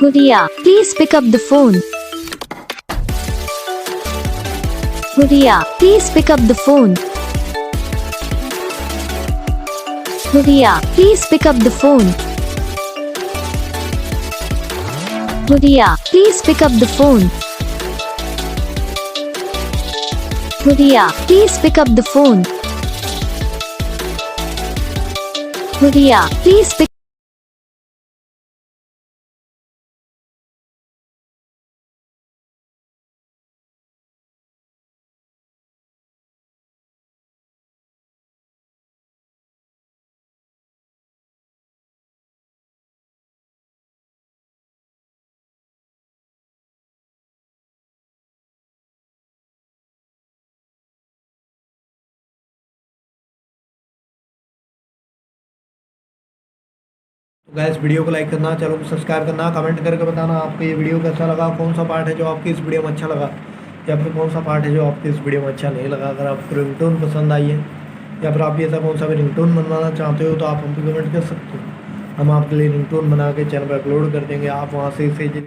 Gudiya, please pick up the phone. Gudiya, please pick up the phone. Gudiya, please pick up the phone. Gudiya, please pick up the phone. Gudiya, please pick up the phone. Gudiya, please pick तो guys video को like करना, channel को subscribe करना, comment करके बताना आपको ये video कैसा लगा, कौन सा पार्ट है जो आपकी इस वीडियो में अच्छा लगा या फिर कौन सा पार्ट है जो आपकी इस वीडियो में अच्छा नहीं लगा। अगर आपको रिंगटोन पसंद आई है या फिर आप ऐसा कौन सा भी रिंगटोन बनवाना चाहते हो तो आप हमको कमेंट कर सकते हो। हम आपके लिए रिंगटोन बना के चैनल पर अपलोड कर देंगे, आप वहाँ से इसे